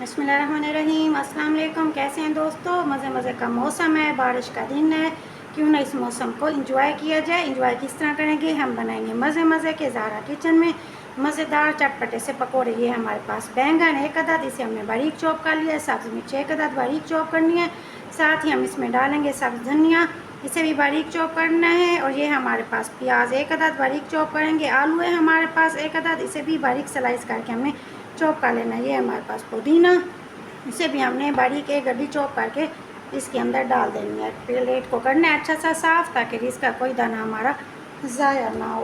बिस्मिल्लाहिर्रहमानिर्रहीम। अस्सलाम वालेकुम। कैसे हैं दोस्तों? मज़े मज़े का मौसम है, बारिश का दिन है, क्यों ना इस मौसम को एंजॉय किया जाए। एंजॉय किस तरह करेंगे? हम बनाएंगे मज़े मज़े के ज़ारा किचन में मज़ेदार चटपटे से पकोड़े। ये हमारे पास बैंगन एक अदद, इसे हमने बारीक चॉप कर लिया है। सब्ज़ मिर्च एक अदद बारीक चॉप करनी है। साथ ही हम इसमें डालेंगे सब्ज़ धनिया, इसे भी बारीक चॉप करना है। और ये हमारे पास प्याज एक अदद बारीक चॉप करेंगे। आलू है हमारे पास एक अदद, इसे भी बारीक स्लाइस करके हमने चॉप कर लेना है। ये हमारे पास पुदीना, इसे भी हमने बारीक एक गड्डी चॉप करके इसके अंदर डाल देनी है। प्लेट को करना है अच्छा सा साफ़, ताकि इसका कोई दाना हमारा ज़ाया ना हो।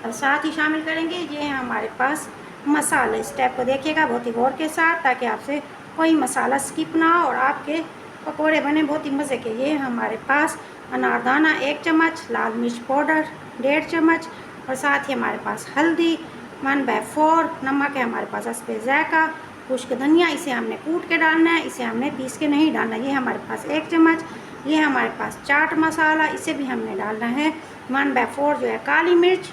और साथ ही शामिल करेंगे ये है हमारे पास मसाले। इस स्टेप को देखिएगा बहुत ही गौर के साथ, ताकि आपसे कोई मसाला स्किप ना हो और आपके पकोड़े बने बहुत ही मज़े के। ये हमारे पास अनारदाना 1 चम्मच, लाल मिर्च पाउडर 1.5 चम्मच, और साथ ही हमारे पास हल्दी 1/4, नमक है हमारे पास हस्बे ज़ायक़ा, खुश्क धनिया, इसे हमने कूट के डालना है, इसे हमने पीस के नहीं डालना। ये हमारे पास 1 चम्मच। ये हमारे पास चाट मसाला, इसे भी हमने डालना है 1/4 जो है काली मिर्च,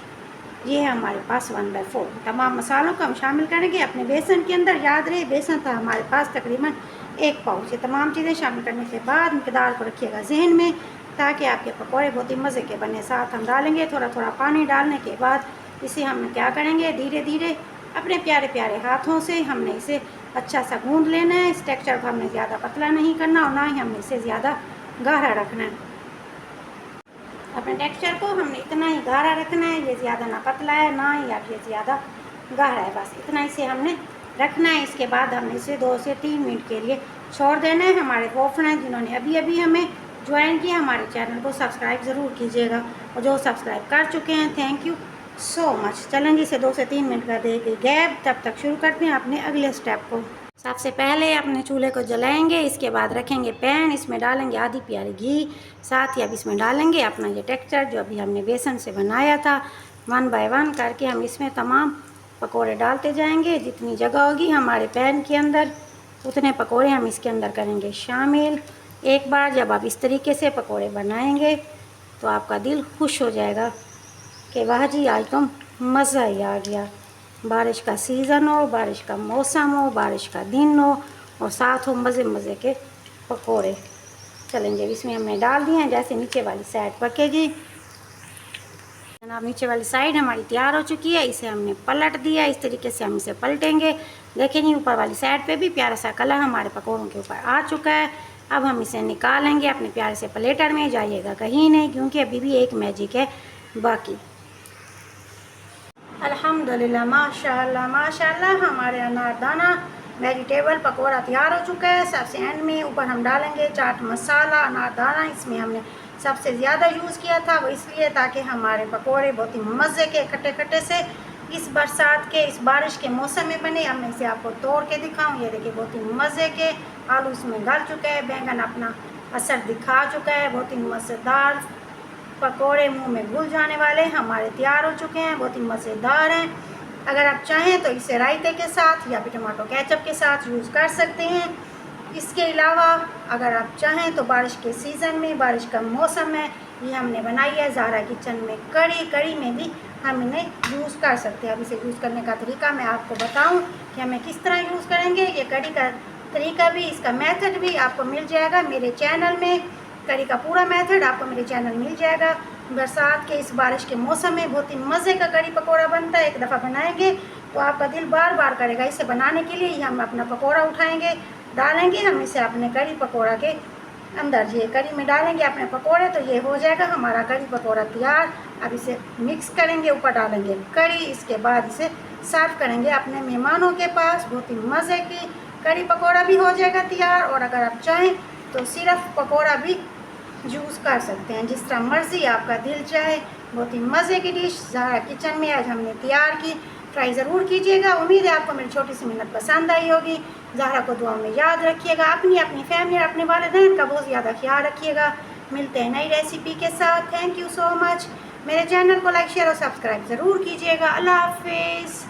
ये है हमारे पास 1/4। तमाम मसालों को हम शामिल करेंगे अपने बेसन के अंदर। याद रहे बेसन था हमारे पास तकरीबन 1 पाउच। ये तमाम चीज़ें शामिल करने के बाद मकदार को रखिएगा जहन में, ताकि आपके पकौड़े बहुत ही मज़े के बने। साथ हम डालेंगे थोड़ा थोड़ा पानी। डालने के बाद इसे हम क्या करेंगे, धीरे धीरे अपने प्यारे प्यारे हाथों से हमने इसे अच्छा सा गूंद लेना है। इस टेक्सचर को हमने ज़्यादा पतला नहीं करना और ना ही हमने इसे ज़्यादा गाढ़ा रखना है। अपने टेक्सचर को हमने इतना ही गाढ़ा रखना है, ये ज़्यादा ना पतला है ना ही आप ये ज़्यादा गाढ़ा है, बस इतना इसे हमने रखना है। इसके बाद हमने इसे 2 से 3 मिनट के लिए छोड़ देना है। हमारे वो फ्रेंड जिन्होंने अभी अभी हमें ज्वाइन किया, हमारे चैनल को सब्सक्राइब ज़रूर कीजिएगा, और जो सब्सक्राइब कर चुके हैं थैंक यू सो मच। चलेंगे इसे 2 से 3 मिनट का दे के गैप, तब तक शुरू करते हैं अपने अगले स्टेप को। सबसे पहले अपने चूल्हे को जलाएंगे, इसके बाद रखेंगे पैन, इसमें डालेंगे आधी प्याली घी। साथ ही अब इसमें डालेंगे अपना ये टेक्सचर जो अभी हमने बेसन से बनाया था। 1 बाय 1 करके हम इसमें तमाम पकोड़े डालते जाएंगे। जितनी जगह होगी हमारे पैन के अंदर उतने पकोड़े हम इसके अंदर करेंगे शामिल। एक बार जब आप इस तरीके से पकोड़े बनाएंगे तो आपका दिल खुश हो जाएगा कि वाह जी आज तो मज़ा ही आ गया। बारिश का सीज़न हो, बारिश का मौसम हो, बारिश का दिन हो, और साथ हो मज़े मज़े के पकोड़े। चलेंगे इसमें हमने डाल दिए हैं। जैसे नीचे वाली साइड पकेगी, जनाब नीचे वाली साइड हमारी तैयार हो चुकी है। इसे हमने पलट दिया, इस तरीके से हम इसे पलटेंगे। देखें नहीं ऊपर वाली साइड पे भी प्यारा सा कलर हमारे पकौड़ों के ऊपर आ चुका है। अब हम इसे निकालेंगे अपने प्यारे से प्लेटर में। जाइएगा कहीं नहीं, क्योंकि अभी भी एक मैजिक है बाकी। अल्हम्दुलिल्लाह, माशाल्लाह माशाल्लाह, हमारे अनारदाना वेजिटेबल पकौड़ा तैयार हो चुका है। सबसे एंड में ऊपर हम डालेंगे चाट मसाला। अनारदाना इसमें हमने सबसे ज़्यादा यूज़ किया था, वो इसलिए ताकि हमारे पकौड़े बहुत ही मज़े के खट्टे खट्टे से इस बरसात के इस बारिश के मौसम में बने। अब मैं इसे आपको तोड़ के दिखाऊँ। ये देखिए बहुत ही मज़े के आलू इसमें गल चुके हैं, बैंगन अपना असर दिखा चुका है। बहुत ही मज़ेदार पकोड़े मुंह में घुल जाने वाले हमारे तैयार हो चुके हैं, बहुत ही मज़ेदार हैं। अगर आप चाहें तो इसे रायते के साथ या फिर टमाटो केचप के साथ यूज़ कर सकते हैं। इसके अलावा अगर आप चाहें तो बारिश के सीज़न में, बारिश का मौसम है, ये हमने बनाई है ज़ारा किचन में कड़ी। कड़ी में भी हम इन्हें यूज़ कर सकते हैं। अब इसे यूज़ करने का तरीका मैं आपको बताऊँ कि हमें किस तरह यूज़ करेंगे। ये कड़ी का तरीका भी, इसका मेथड भी आपको मिल जाएगा मेरे चैनल में। कड़ी का पूरा मेथड आपको मेरे चैनल मिल जाएगा। बरसात के इस बारिश के मौसम में बहुत ही मज़े का कड़ी पकोड़ा बनता है। एक दफ़ा बनाएंगे तो आपका दिल बार बार करेगा। इसे बनाने के लिए हम अपना पकोड़ा उठाएंगे, डालेंगे हम इसे अपने कड़ी पकोड़ा के अंदर। ये कड़ी में डालेंगे अपने पकोड़े, तो ये हो जाएगा हमारा कड़ी पकोड़ा तैयार। अब इसे मिक्स करेंगे, ऊपर डालेंगे कड़ी, इसके बाद इसे सर्व करेंगे अपने मेहमानों के पास। बहुत ही मज़े की कड़ी पकोड़ा भी हो जाएगा तैयार। और अगर आप चाहें तो सिर्फ पकोड़ा भी यूज़ कर सकते हैं, जिस तरह मर्ज़ी आपका दिल चाहे। बहुत ही मज़े की डिश ज़ारा किचन में आज हमने तैयार की। ट्राई ज़रूर कीजिएगा। उम्मीद है आपको मेरी छोटी सी मेहनत पसंद आई होगी। ज़ारा को दुआ में याद रखिएगा। अपनी फैमिली और अपने वालिदैन का बहुत ज़्यादा ख्याल रखिएगा। मिलते हैं नई रेसिपी के साथ। Thank you so much. मेरे चैनल को लाइक शेयर और सब्सक्राइब ज़रूर कीजिएगा। अल्लाह हाफिज़।